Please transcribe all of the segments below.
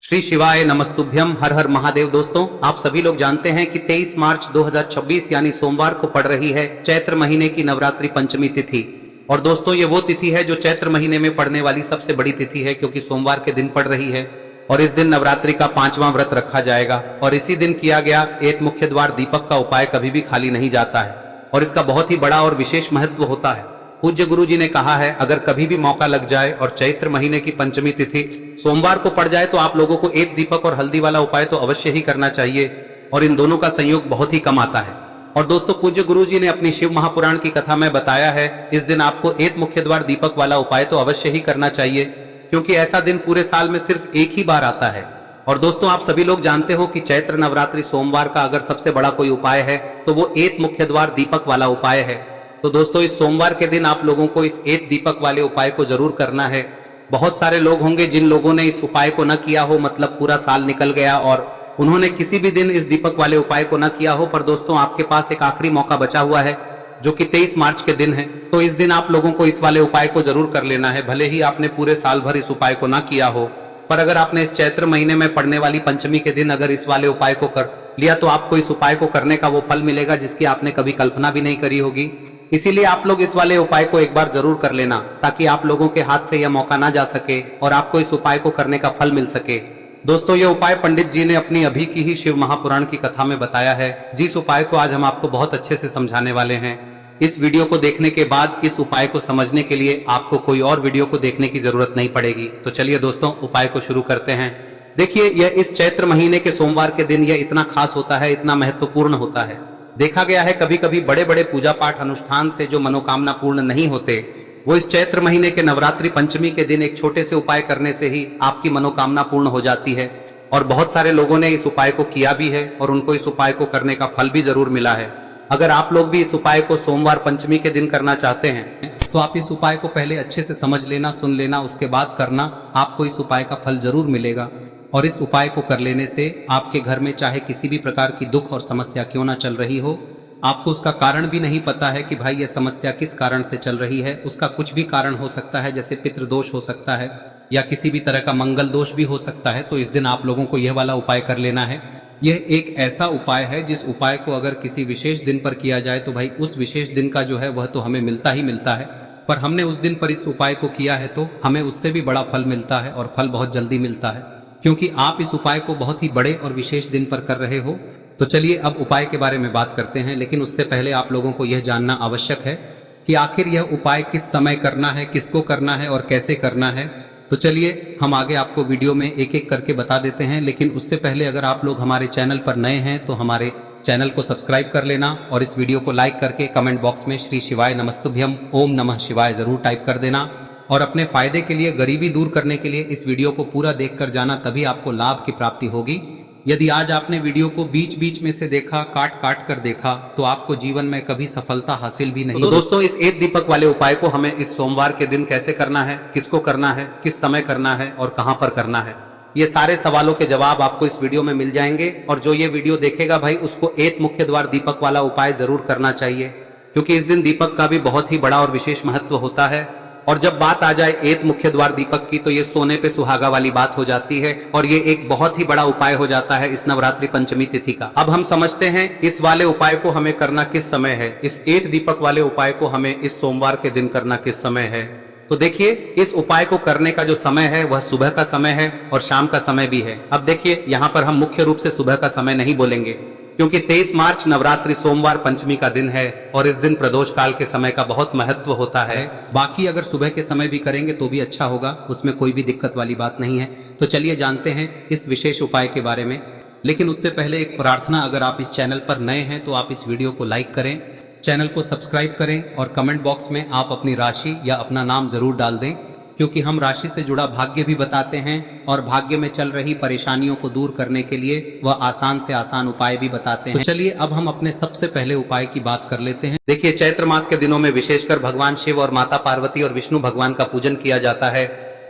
श्री शिवाय नमस्तुभ्यम। हर हर महादेव। दोस्तों, आप सभी लोग जानते हैं कि 23 मार्च 2026 यानी सोमवार को पड़ रही है चैत्र महीने की नवरात्रि पंचमी तिथि। और दोस्तों, ये वो तिथि है जो चैत्र महीने में पड़ने वाली सबसे बड़ी तिथि है, क्योंकि सोमवार के दिन पड़ रही है। और इस दिन नवरात्रि का 5वां व्रत रखा जाएगा और इसी दिन किया गया एक मुख्य द्वार दीपक का उपाय कभी भी खाली नहीं जाता है और इसका बहुत ही बड़ा और विशेष महत्व होता है। पूज्य गुरु जी ने कहा है, अगर कभी भी मौका लग जाए और चैत्र महीने की पंचमी तिथि सोमवार को पड़ जाए तो आप लोगों को एक दीपक और हल्दी वाला उपाय तो अवश्य ही करना चाहिए और इन दोनों का संयोग बहुत ही कम आता है। और दोस्तों, पूज्य गुरु जी ने अपनी शिव महापुराण की कथा में बताया है, इस दिन आपको एक मुख्य द्वार दीपक वाला उपाय तो अवश्य ही करना चाहिए, क्योंकि ऐसा दिन पूरे साल में सिर्फ एक ही बार आता है। और दोस्तों, आप सभी लोग जानते हो कि चैत्र नवरात्रि सोमवार का अगर सबसे बड़ा कोई उपाय है तो वो एक मुख्य द्वार दीपक वाला उपाय है। तो दोस्तों, इस सोमवार के दिन आप लोगों को इस एक दीपक वाले उपाय को जरूर करना है। बहुत सारे लोग होंगे जिन लोगों ने इस उपाय को न किया हो, मतलब पूरा साल निकल गया और उन्होंने किसी भी दिन इस दीपक वाले उपाय को न किया हो, पर दोस्तों आपके पास एक आखिरी मौका बचा हुआ है जो कि 23 मार्च के दिन है। तो इस दिन आप लोगों को इस वाले उपाय को जरूर कर लेना है। भले ही आपने पूरे साल भर इस उपाय को ना किया हो, पर अगर आपने इस चैत्र महीने में पड़ने वाली पंचमी के दिन अगर इस वाले उपाय को कर लिया तो आपको इस उपाय को करने का वो फल मिलेगा जिसकी आपने कभी कल्पना भी नहीं करी होगी। इसीलिए आप लोग इस वाले उपाय को एक बार जरूर कर लेना, ताकि आप लोगों के हाथ से यह मौका ना जा सके और आपको इस उपाय को करने का फल मिल सके। दोस्तों, यह उपाय पंडित जी ने अपनी अभी की ही शिव महापुराण की कथा में बताया है, जिस उपाय को आज हम आपको बहुत अच्छे से समझाने वाले हैं। इस वीडियो को देखने के बाद इस उपाय को समझने के लिए आपको कोई और वीडियो को देखने की जरूरत नहीं पड़ेगी। तो चलिए दोस्तों, उपाय को शुरू करते हैं। देखिए, यह इस चैत्र महीने के सोमवार के दिन यह इतना खास होता है, इतना महत्वपूर्ण होता है। देखा गया है कभी कभी बड़े बड़े पूजा पाठ अनुष्ठान से जो मनोकामना पूर्ण नहीं होते, वो इस चैत्र महीने के नवरात्रि पंचमी के दिन एक छोटे से उपाय करने से ही आपकी मनोकामना पूर्ण हो जाती है। और बहुत सारे लोगों ने इस उपाय को किया भी है और उनको इस उपाय को करने का फल भी जरूर मिला है। अगर आप लोग भी इस उपाय को सोमवार पंचमी के दिन करना चाहते हैं तो आप इस उपाय को पहले अच्छे से समझ लेना, सुन लेना, उसके बाद करना। आपको इस उपाय का फल जरूर मिलेगा। और इस उपाय को कर लेने से आपके घर में चाहे किसी भी प्रकार की दुख और समस्या क्यों ना चल रही हो, आपको उसका कारण भी नहीं पता है कि भाई यह समस्या किस कारण से चल रही है, उसका कुछ भी कारण हो सकता है, जैसे पितृदोष हो सकता है या किसी भी तरह का मंगल दोष भी हो सकता है। तो इस दिन आप लोगों को यह वाला उपाय कर लेना है। यह एक ऐसा उपाय है जिस उपाय को अगर किसी विशेष दिन पर किया जाए तो भाई उस विशेष दिन का जो है वह तो हमें मिलता ही मिलता है, पर हमने उस दिन पर इस उपाय को किया है तो हमें उससे भी बड़ा फल मिलता है और फल बहुत जल्दी मिलता है, क्योंकि आप इस उपाय को बहुत ही बड़े और विशेष दिन पर कर रहे हो। तो चलिए अब उपाय के बारे में बात करते हैं, लेकिन उससे पहले आप लोगों को यह जानना आवश्यक है कि आखिर यह उपाय किस समय करना है, किसको करना है और कैसे करना है। तो चलिए हम आगे आपको वीडियो में एक एक करके बता देते हैं, लेकिन उससे पहले अगर आप लोग हमारे चैनल पर नए हैं तो हमारे चैनल को सब्सक्राइब कर लेना और इस वीडियो को लाइक करके कमेंट बॉक्स में श्री शिवाय नमस्तुभ्यम ओम नमः शिवाय जरूर टाइप कर देना। और अपने फायदे के लिए, गरीबी दूर करने के लिए इस वीडियो को पूरा देखकर जाना, तभी आपको लाभ की प्राप्ति होगी। यदि आज आपने वीडियो को बीच बीच में से देखा, काट काट कर देखा, तो आपको जीवन में कभी सफलता हासिल भी नहीं। तो दोस्तों, इस एक दीपक वाले उपाय को हमें इस सोमवार के दिन कैसे करना है, किसको करना है, किस समय करना है और कहां पर करना है, ये सारे सवालों के जवाब आपको इस वीडियो में मिल जाएंगे। और जो ये वीडियो देखेगा भाई, उसको एक मुख्य द्वार दीपक वाला उपाय जरूर करना चाहिए, क्योंकि इस दिन दीपक का भी बहुत ही बड़ा और विशेष महत्व होता है। और जब बात आ जाए एक मुख्य द्वार दीपक की, तो ये सोने पे सुहागा वाली बात हो जाती है और ये एक बहुत ही बड़ा उपाय हो जाता है इस नवरात्रि पंचमी तिथि का। अब हम समझते हैं इस वाले उपाय को हमें करना किस समय है, इस एक दीपक वाले उपाय को हमें इस सोमवार के दिन करना किस समय है। तो देखिए, इस उपाय को करने का जो समय है वह सुबह का समय है और शाम का समय भी है। अब देखिए, यहाँ पर हम मुख्य रूप से सुबह का समय नहीं बोलेंगे, क्योंकि 23 मार्च नवरात्रि सोमवार पंचमी का दिन है और इस दिन प्रदोष काल के समय का बहुत महत्व होता है। बाकी अगर सुबह के समय भी करेंगे तो भी अच्छा होगा, उसमें कोई भी दिक्कत वाली बात नहीं है। तो चलिए जानते हैं इस विशेष उपाय के बारे में। लेकिन उससे पहले एक प्रार्थना, अगर आप इस चैनल पर नए हैं तो आप इस वीडियो को लाइक करें, चैनल को सब्सक्राइब करें और कमेंट बॉक्स में आप अपनी राशि या अपना नाम जरूर डाल दें, क्योंकि हम राशि से जुड़ा भाग्य भी बताते हैं और भाग्य में चल रही परेशानियों को दूर करने के लिए वह आसान से आसान उपाय भी बताते हैं। तो चलिए अब हम अपने सबसे पहले उपाय की बात कर लेते हैं। देखिए, चैत्र मास के दिनों में विशेषकर भगवान शिव और माता पार्वती और विष्णु भगवान का पूजन किया जाता है।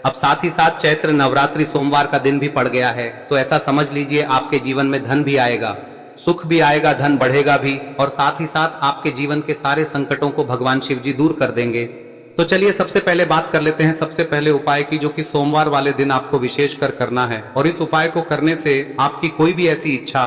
अब साथ ही साथ चैत्र नवरात्रि सोमवार का दिन भी पड़ गया है, तो ऐसा समझ लीजिए आपके जीवन में धन भी आएगा, सुख भी आएगा, धन बढ़ेगा भी, और साथ ही साथ आपके जीवन के सारे संकटों को भगवान शिव जी दूर कर देंगे। तो चलिए सबसे पहले बात कर लेते हैं सबसे पहले उपाय की, जो कि सोमवार वाले दिन आपको विशेषकर करना है। और इस उपाय को करने से आपकी कोई भी ऐसी इच्छा,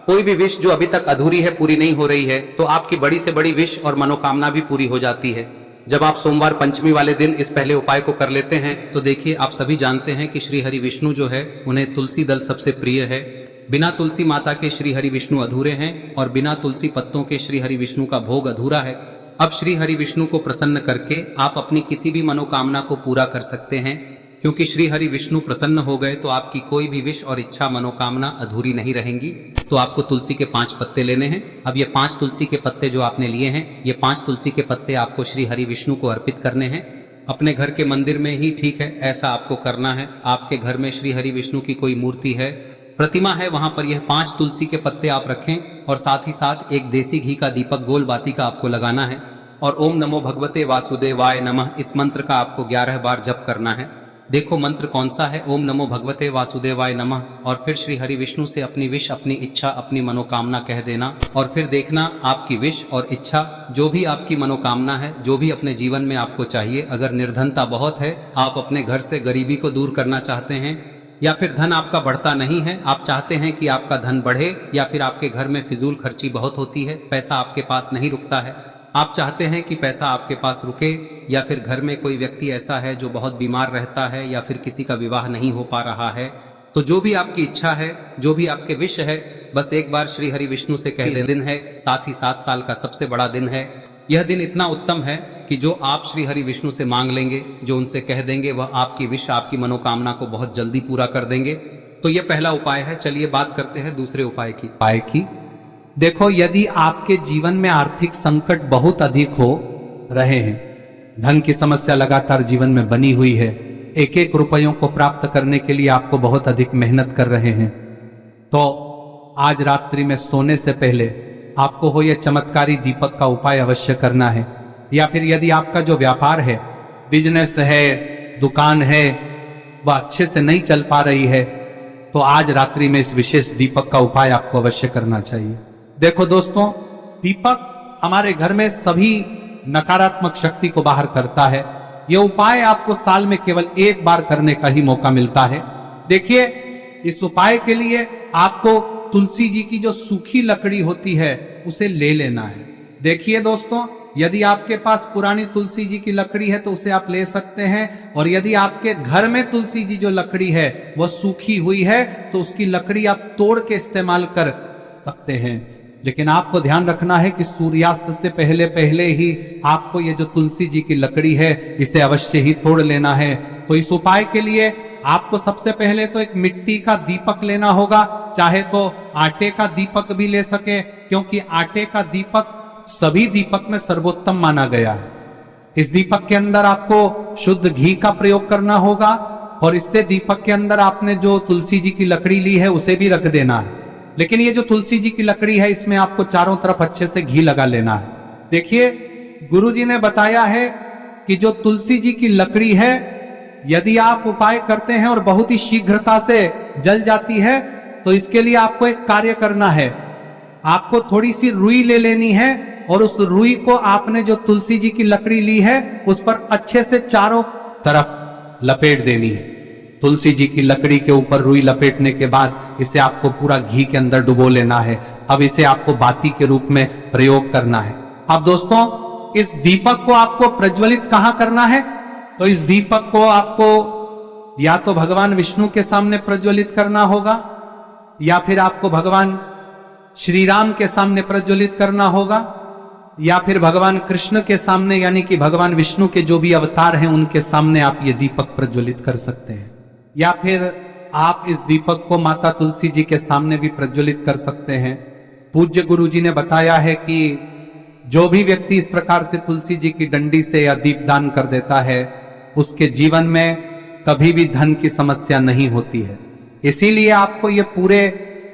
कोई भी विश जो अभी तक अधूरी है, पूरी नहीं हो रही है, तो आपकी बड़ी से बड़ी विश और मनोकामना भी पूरी हो जाती है जब आप सोमवार पंचमी वाले दिन इस पहले उपाय को कर लेते हैं। तो देखिए, आप सभी जानते हैं कि श्री हरि विष्णु जो है उन्हें तुलसी दल सबसे प्रिय है। बिना तुलसी माता के श्री हरि विष्णु अधूरे हैं और बिना तुलसी पत्तों के श्री हरि विष्णु का भोग अधूरा है। अब श्री हरि विष्णु को प्रसन्न करके आप अपनी किसी भी मनोकामना को पूरा कर सकते हैं, क्योंकि श्री हरि विष्णु प्रसन्न हो गए तो आपकी कोई भी विश और इच्छा मनोकामना अधूरी नहीं रहेंगी। तो आपको तुलसी के 5 पत्ते लेने हैं। अब ये 5 तुलसी के पत्ते जो आपने लिए हैं, ये 5 तुलसी के पत्ते आपको श्री हरि विष्णु को अर्पित करने हैं। अपने घर के मंदिर में ही ठीक है, ऐसा आपको करना है। आपके घर में श्री हरि विष्णु की कोई मूर्ति है, प्रतिमा है, वहां पर यह 5 तुलसी के पत्ते आप रखें और साथ ही साथ एक देसी घी का दीपक गोल बाती का आपको लगाना है। और ओम नमो भगवते वासुदेवाय नमः इस मंत्र का आपको 11 बार जप करना है। देखो मंत्र कौन सा है, ओम नमो भगवते वासुदेवाय नमः। और फिर श्री हरि विष्णु से अपनी विश, अपनी इच्छा, अपनी मनोकामना कह देना और फिर देखना आपकी विश और इच्छा, जो भी आपकी मनोकामना है, जो भी अपने जीवन में आपको चाहिए। अगर निर्धनता बहुत है, आप अपने घर से गरीबी को दूर करना चाहते हैं, या फिर धन आपका बढ़ता नहीं है, आप चाहते हैं कि आपका धन बढ़े, या फिर आपके घर में फिजूल खर्ची बहुत होती है, पैसा आपके पास नहीं रुकता है, आप चाहते हैं कि पैसा आपके पास रुके, या फिर घर में कोई व्यक्ति ऐसा है जो बहुत बीमार रहता है, या फिर किसी का विवाह नहीं हो पा रहा है, तो जो भी आपकी इच्छा है, जो भी आपके विश है, बस एक बार श्री हरि विष्णु से कह दें। दिन है, साथ ही 7 साल का सबसे बड़ा दिन है। यह दिन इतना उत्तम है कि जो आप श्री हरि विष्णु से मांग लेंगे, जो उनसे कह देंगे, वह आपकी विश, आपकी मनोकामना को बहुत जल्दी पूरा कर देंगे। तो यह पहला उपाय है। चलिए बात करते हैं दूसरे उपाय की। देखो, यदि आपके जीवन में आर्थिक संकट बहुत अधिक हो रहे हैं, धन की समस्या लगातार जीवन में बनी हुई है, एक एक रुपयों को प्राप्त करने के लिए आपको बहुत अधिक मेहनत कर रहे हैं, तो आज रात्रि में सोने से पहले आपको हो यह चमत्कारी दीपक का उपाय अवश्य करना है। या फिर यदि आपका जो व्यापार है, बिजनेस है, दुकान है, वह अच्छे से नहीं चल पा रही है, तो आज रात्रि में इस विशेष दीपक का उपाय आपको अवश्य करना चाहिए। देखो दोस्तों, दीपक हमारे घर में सभी नकारात्मक शक्ति को बाहर करता है। यह उपाय आपको साल में केवल एक बार करने का ही मौका मिलता है। देखिए, इस उपाय के लिए आपको तुलसी जी की जो सूखी लकड़ी होती है उसे ले लेना है। देखिए दोस्तों, यदि आपके पास पुरानी तुलसी जी की लकड़ी है तो उसे आप ले सकते हैं, और यदि आपके घर में तुलसी जी जो लकड़ी है वह सूखी हुई है तो उसकी लकड़ी आप तोड़ के इस्तेमाल कर सकते हैं। लेकिन आपको ध्यान रखना है कि सूर्यास्त से पहले पहले ही आपको ये जो तुलसी जी की लकड़ी है इसे अवश्य ही तोड़ लेना है। तो इस उपाय के लिए आपको सबसे पहले तो एक मिट्टी का दीपक लेना होगा, चाहे तो आटे का दीपक भी ले सके, क्योंकि आटे का दीपक सभी दीपक में सर्वोत्तम माना गया है। इस दीपक के अंदर आपको शुद्ध घी का प्रयोग करना होगा, और इससे दीपक के अंदर आपने जो तुलसी जी की लकड़ी ली है उसे भी रख देना है। लेकिन ये जो तुलसी जी की लकड़ी है, इसमें आपको चारों तरफ अच्छे से घी लगा लेना है। देखिए, गुरुजी ने बताया है कि जो तुलसी जी की लकड़ी है, यदि आप उपाय करते हैं और बहुत ही शीघ्रता से जल जाती है, तो इसके लिए आपको एक कार्य करना है। आपको थोड़ी सी रुई ले लेनी है, और उस रुई को आपने जो तुलसी जी की लकड़ी ली है उस पर अच्छे से चारों तरफ लपेट देनी है। तुलसी जी की लकड़ी के ऊपर रुई लपेटने के बाद इसे आपको पूरा घी के अंदर डुबो लेना है। अब इसे आपको बाती के रूप में प्रयोग करना है। अब दोस्तों, इस दीपक को आपको प्रज्वलित कहां करना है? तो इस दीपक को आपको या तो भगवान विष्णु के सामने प्रज्वलित करना होगा, या फिर आपको भगवान श्री राम के सामने प्रज्वलित करना होगा, या फिर भगवान कृष्ण के सामने, यानी कि भगवान विष्णु के जो भी अवतार हैं उनके सामने आप ये दीपक प्रज्वलित कर सकते हैं। या फिर आप इस दीपक को माता तुलसी जी के सामने भी प्रज्वलित कर सकते हैं। पूज्य गुरु जी ने बताया है कि जो भी व्यक्ति इस प्रकार से तुलसी जी की डंडी से या दीपदान कर देता है, उसके जीवन में कभी भी धन की समस्या नहीं होती है। इसीलिए आपको ये पूरे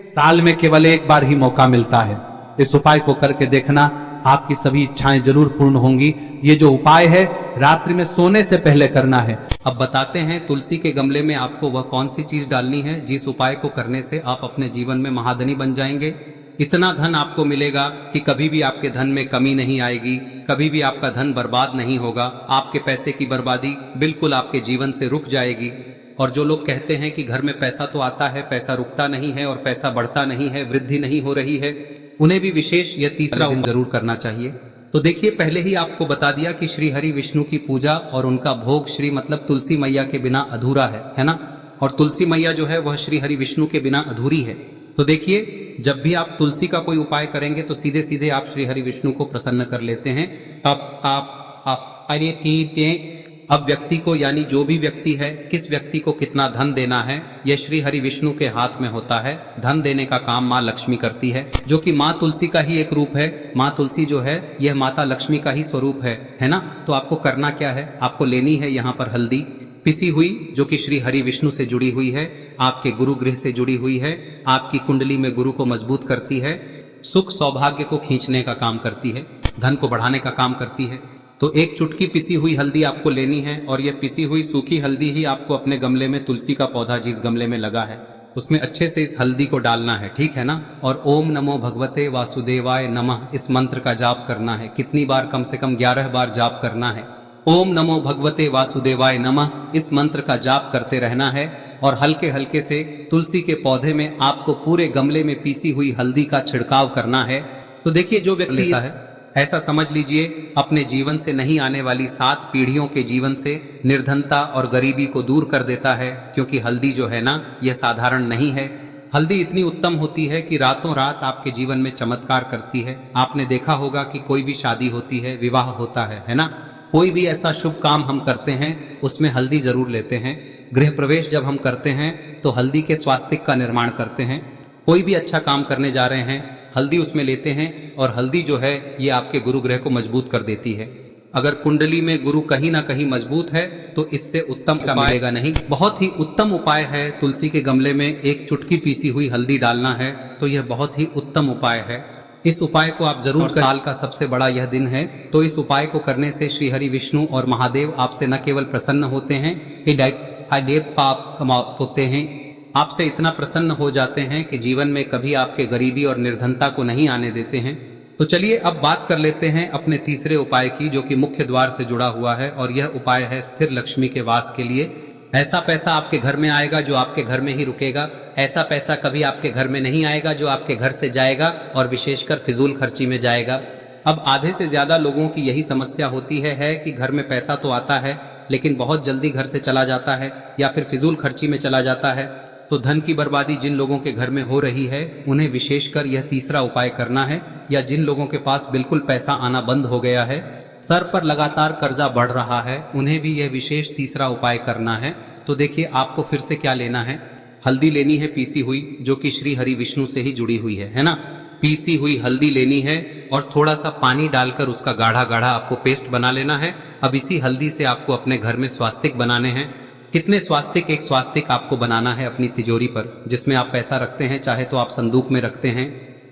साल में केवल एक बार ही मौका मिलता है। इस उपाय को करके देखना, आपकी सभी इच्छाएं जरूर पूर्ण होंगी। ये जो उपाय है रात्रि में सोने से पहले करना है। अब बताते हैं तुलसी के गमले में आपको वह कौन सी चीज डालनी है जिस उपाय को करने से आप अपने जीवन में महाधनी बन जाएंगे। इतना धन आपको मिलेगा कि कभी भी आपके धन में कमी नहीं आएगी, कभी भी आपका धन बर्बाद नहीं होगा। आपके पैसे की बर्बादी बिल्कुल आपके जीवन से रुक जाएगी। और जो लोग कहते हैं कि घर में पैसा तो आता है, पैसा रुकता नहीं है और पैसा बढ़ता नहीं है, वृद्धि नहीं हो रही है, उन्हें भी विशेष यह तीसरा दिन जरूर करना चाहिए। तो देखिए, पहले ही आपको बता दिया कि श्री हरि विष्णु की पूजा और उनका भोग श्री मतलब तुलसी मैया के बिना अधूरा है ना। और तुलसी मैया जो है वह श्री हरि विष्णु के बिना अधूरी है। तो देखिए, जब भी आप तुलसी का कोई उपाय करेंगे तो सीधे सीधे आप श्री हरि विष्णु को प्रसन्न कर लेते हैं। अब व्यक्ति को, यानी जो भी व्यक्ति है, किस व्यक्ति को कितना धन देना है, यह श्री हरि विष्णु के हाथ में होता है। धन देने का काम माँ लक्ष्मी करती है, जो कि माँ तुलसी का ही एक रूप है। माँ तुलसी जो है यह माता लक्ष्मी का ही स्वरूप है ना। तो आपको करना क्या है, आपको लेनी है यहाँ पर हल्दी पिसी हुई, जो कि श्री हरि विष्णु से जुड़ी हुई है, आपके गुरु गृह से जुड़ी हुई है, आपकी कुंडली में गुरु को मजबूत करती है, सुख सौभाग्य को खींचने का काम करती है, धन को बढ़ाने का काम करती है। तो एक चुटकी पिसी हुई हल्दी आपको लेनी है और यह पिसी हुई सूखी हल्दी ही आपको अपने गमले में, तुलसी का पौधा जिस गमले में लगा है उसमें अच्छे से इस हल्दी को डालना है, ठीक है ना। और ओम नमो भगवते वासुदेवाय नमः इस मंत्र का जाप करना है। कितनी बार? कम से कम 11 बार जाप करना है। ओम नमो भगवते वासुदेवाय नमः इस मंत्र का जाप करते रहना है और हल्के हल्के से तुलसी के पौधे में आपको पूरे गमले में पीसी हुई हल्दी का छिड़काव करना है। तो देखिए, जो व्यक्ति लेता है, ऐसा समझ लीजिए अपने जीवन से नहीं आने वाली 7 पीढ़ियों के जीवन से निर्धनता और गरीबी को दूर कर देता है। क्योंकि हल्दी जो है ना, यह साधारण नहीं है। हल्दी इतनी उत्तम होती है कि रातों रात आपके जीवन में चमत्कार करती है। आपने देखा होगा कि कोई भी शादी होती है, विवाह होता है ना, कोई भी ऐसा शुभ काम हम करते हैं उसमें हल्दी जरूर लेते हैं। गृह प्रवेश जब हम करते हैं तो हल्दी के स्वास्तिक का निर्माण करते हैं। कोई भी अच्छा काम करने जा रहे हैं, हल्दी उसमें लेते हैं और हल्दी जो है ये आपके गुरु ग्रह को मजबूत कर देती है। अगर कुंडली में गुरु कहीं ना कहीं मजबूत है तो इससे उत्तम का मिलेगा नहीं। बहुत ही उत्तम उपाय है, तुलसी के गमले में एक चुटकी पीसी हुई हल्दी डालना है, तो यह बहुत ही उत्तम उपाय है। इस उपाय को आप जरूर, साल का सबसे बड़ा यह दिन है, तो इस उपाय को करने से श्री हरि विष्णु और महादेव आपसे न केवल प्रसन्न होते हैं, होते हैं, आपसे इतना प्रसन्न हो जाते हैं कि जीवन में कभी आपके गरीबी और निर्धनता को नहीं आने देते हैं। तो चलिए अब बात कर लेते हैं अपने तीसरे उपाय की, जो कि मुख्य द्वार से जुड़ा हुआ है। और यह उपाय है स्थिर लक्ष्मी के वास के लिए। ऐसा पैसा आपके घर में आएगा जो आपके घर में ही रुकेगा। ऐसा पैसा कभी आपके घर में नहीं आएगा जो आपके घर से जाएगा और विशेषकर फिजूल खर्ची में जाएगा। अब आधे से ज्यादा लोगों की यही समस्या होती है कि घर में पैसा तो आता है लेकिन बहुत जल्दी घर से चला जाता है या फिर फिजूल खर्ची में चला जाता है। तो धन की बर्बादी जिन लोगों के घर में हो रही है उन्हें विशेषकर यह तीसरा उपाय करना है। या जिन लोगों के पास बिल्कुल पैसा आना बंद हो गया है, सर पर लगातार कर्जा बढ़ रहा है, उन्हें भी यह विशेष तीसरा उपाय करना है। तो देखिए, आपको फिर से क्या लेना है, हल्दी लेनी है पीसी हुई, जो कि श्री हरि विष्णु से ही जुड़ी हुई है ना। पीसी हुई हल्दी लेनी है और थोड़ा सा पानी डालकर उसका गाढ़ा गाढ़ा आपको पेस्ट बना लेना है। अब इसी हल्दी से आपको अपने घर में स्वास्तिक बनाने हैं। कितने स्वास्तिक? एक स्वास्तिक आपको बनाना है अपनी तिजोरी पर, जिसमें आप पैसा रखते हैं। चाहे तो आप संदूक में रखते हैं,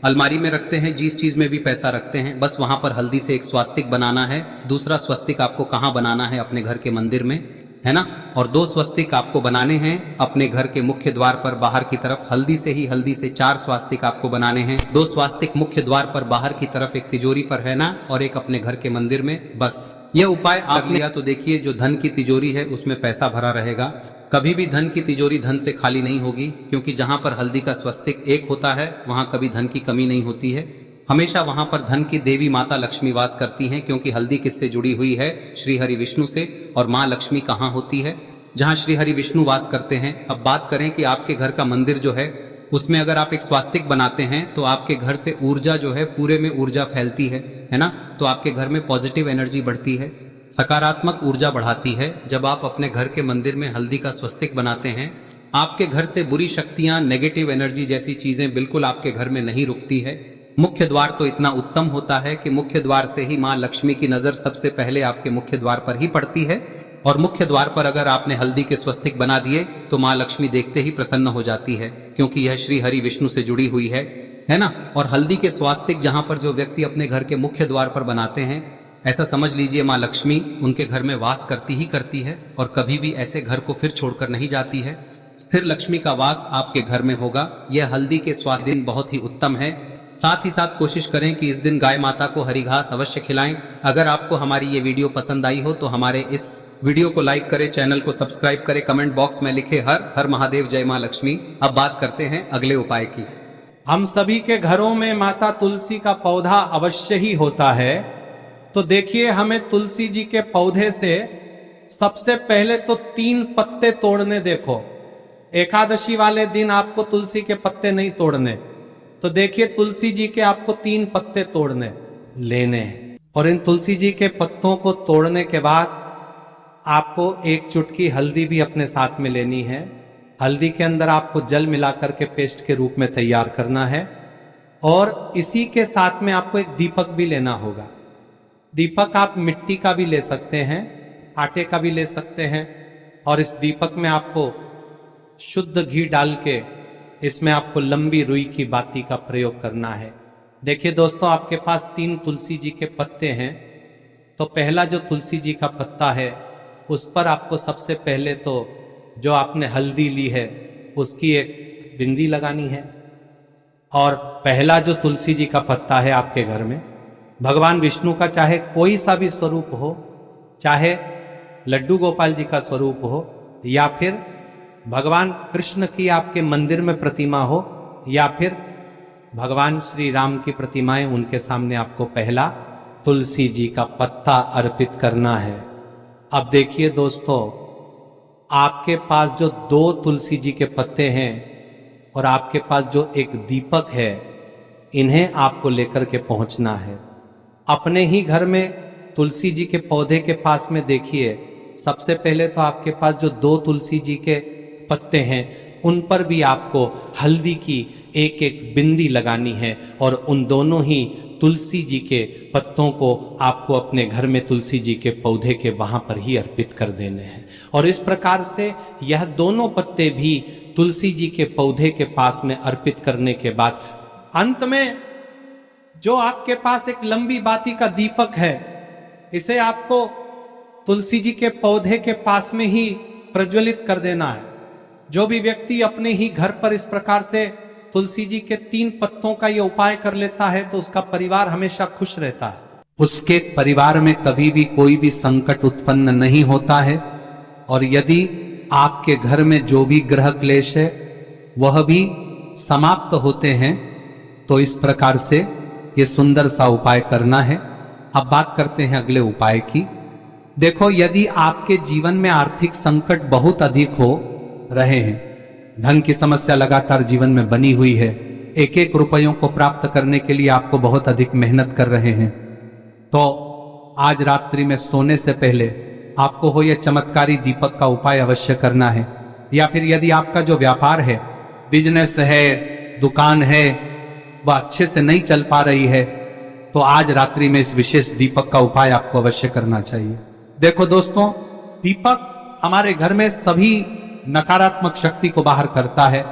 अलमारी में रखते हैं, जिस चीज में भी पैसा रखते हैं, बस वहां पर हल्दी से एक स्वास्तिक बनाना है। दूसरा स्वस्तिक आपको कहाँ बनाना है? अपने घर के मंदिर में, है ना। और 2 स्वस्तिक आपको बनाने हैं अपने घर के मुख्य द्वार पर बाहर की तरफ। हल्दी से 4 स्वास्तिक आपको बनाने हैं। 2 स्वास्तिक मुख्य द्वार पर बाहर की तरफ, एक तिजोरी पर, है ना, और एक अपने घर के मंदिर में। बस यह उपाय आप लिया तो देखिए, जो धन की तिजोरी है उसमें पैसा भरा रहेगा। कभी भी धन की तिजोरी धन से खाली नहीं होगी, क्योंकि जहां पर हल्दी का स्वस्तिक एक होता है वहां कभी धन की कमी नहीं होती है। हमेशा वहां पर धन की देवी माता लक्ष्मी वास करती हैं, क्योंकि हल्दी किससे जुड़ी हुई है? श्री हरि विष्णु से। और माँ लक्ष्मी कहाँ होती है? जहाँ श्री हरि विष्णु वास करते हैं। अब बात करें कि आपके घर का मंदिर जो है उसमें अगर आप एक स्वास्तिक बनाते हैं तो आपके घर से ऊर्जा जो है, पूरे में ऊर्जा फैलती है ना। तो आपके घर में पॉजिटिव एनर्जी बढ़ती है, सकारात्मक ऊर्जा बढ़ाती है। जब आप अपने घर के मंदिर में हल्दी का स्वस्तिक बनाते हैं, आपके घर से बुरी शक्तियां, नेगेटिव एनर्जी जैसी चीजें बिल्कुल आपके घर में नहीं रुकती है। मुख्य द्वार तो इतना उत्तम होता है कि मुख्य द्वार से ही माँ लक्ष्मी की नजर सबसे पहले आपके मुख्य द्वार पर ही पड़ती है। और मुख्य द्वार पर अगर आपने हल्दी के स्वस्तिक बना दिए तो माँ लक्ष्मी देखते ही प्रसन्न हो जाती है, क्योंकि यह श्री हरि विष्णु से जुड़ी हुई है ना। और हल्दी के स्वास्तिक जहां पर जो व्यक्ति अपने घर के मुख्य द्वार पर बनाते हैं, ऐसा समझ लीजिए माँ लक्ष्मी उनके घर में वास करती ही करती है और कभी भी ऐसे घर को फिर छोड़कर नहीं जाती है। स्थिर लक्ष्मी का वास आपके घर में होगा। यह हल्दी के स्वास्थ्य दिन बहुत ही उत्तम है। साथ ही साथ कोशिश करें कि इस दिन गाय माता को हरी घास अवश्य खिलाएं। अगर आपको हमारी ये वीडियो पसंद आई हो तो हमारे इस वीडियो को लाइक करें, चैनल को सब्सक्राइब करें, कमेंट बॉक्स में लिखे हर हर महादेव, जय मां लक्ष्मी। अब बात करते हैं अगले उपाय की। हम सभी के घरों में माता तुलसी का पौधा अवश्य ही होता है। तो देखिए, हमें तुलसी जी के पौधे से सबसे पहले तो 3 पत्ते तोड़ने। देखो, एकादशी वाले दिन आपको तुलसी के पत्ते नहीं तोड़ने। तो देखिए, तुलसी जी के आपको 3 पत्ते तोड़ने लेने हैं। और इन तुलसी जी के पत्तों को तोड़ने के बाद आपको 1 चुटकी हल्दी भी अपने साथ में लेनी है। हल्दी के अंदर आपको जल मिलाकर के पेस्ट के रूप में तैयार करना है। और इसी के साथ में आपको एक दीपक भी लेना होगा। दीपक आप मिट्टी का भी ले सकते हैं, आटे का भी ले सकते हैं। और इस दीपक में आपको शुद्ध घी डाल के इसमें आपको लंबी रुई की बाती का प्रयोग करना है। देखिए दोस्तों, आपके पास 3 तुलसी जी के पत्ते हैं। तो पहला जो तुलसी जी का पत्ता है उस पर आपको सबसे पहले तो जो आपने हल्दी ली है उसकी एक बिंदी लगानी है। और पहला जो तुलसी जी का पत्ता है आपके घर में, भगवान विष्णु का चाहे कोई सा भी स्वरूप हो, चाहे लड्डू गोपाल जी का स्वरूप हो, या फिर भगवान कृष्ण की आपके मंदिर में प्रतिमा हो, या फिर भगवान श्री राम की प्रतिमाएं, उनके सामने आपको पहला तुलसी जी का पत्ता अर्पित करना है। अब देखिए दोस्तों, आपके पास जो 2 तुलसी जी के पत्ते हैं और आपके पास जो एक दीपक है, इन्हें आपको लेकर के पहुंचना है। अपने ही घर में तुलसी जी के पौधे के पास में देखिए, सबसे पहले तो आपके पास जो 2 तुलसी जी के पत्ते हैं उन पर भी आपको हल्दी की एक एक बिंदी लगानी है। और उन दोनों ही तुलसी जी के पत्तों को आपको अपने घर में तुलसी जी के पौधे के वहां पर ही अर्पित कर देने हैं। और इस प्रकार से यह दोनों पत्ते भी तुलसी जी के पौधे के पास में अर्पित करने के बाद अंत में जो आपके पास एक लंबी बाती का दीपक है, इसे आपको तुलसी जी के पौधे के पास में ही प्रज्वलित कर देना है। जो भी व्यक्ति अपने ही घर पर इस प्रकार से तुलसी जी के 3 पत्तों का ये उपाय कर लेता है तो उसका परिवार हमेशा खुश रहता है। उसके परिवार में कभी भी कोई भी संकट उत्पन्न नहीं होता है। और यदि आपके घर में जो भी ग्रह क्लेश है वह भी समाप्त होते हैं। तो इस प्रकार से ये सुंदर सा उपाय करना है। अब बात करते हैं अगले उपाय की। देखो, यदि आपके जीवन में आर्थिक संकट बहुत अधिक हो रहे हैं, धन की समस्या लगातार जीवन में बनी हुई है, एक एक रुपयों को प्राप्त करने के लिए आपको बहुत अधिक मेहनत कर रहे हैं, तो आज रात्रि में सोने से पहले आपको हो यह चमत्कारी दीपक का उपाय अवश्य करना है। या फिर यदि आपका जो व्यापार है, बिजनेस है, दुकान है, वह अच्छे से नहीं चल पा रही है, तो आज रात्रि में इस विशेष दीपक का उपाय आपको अवश्य करना चाहिए। देखो दोस्तों, दीपक हमारे घर में सभी नकारात्मक शक्ति को बाहर करता है।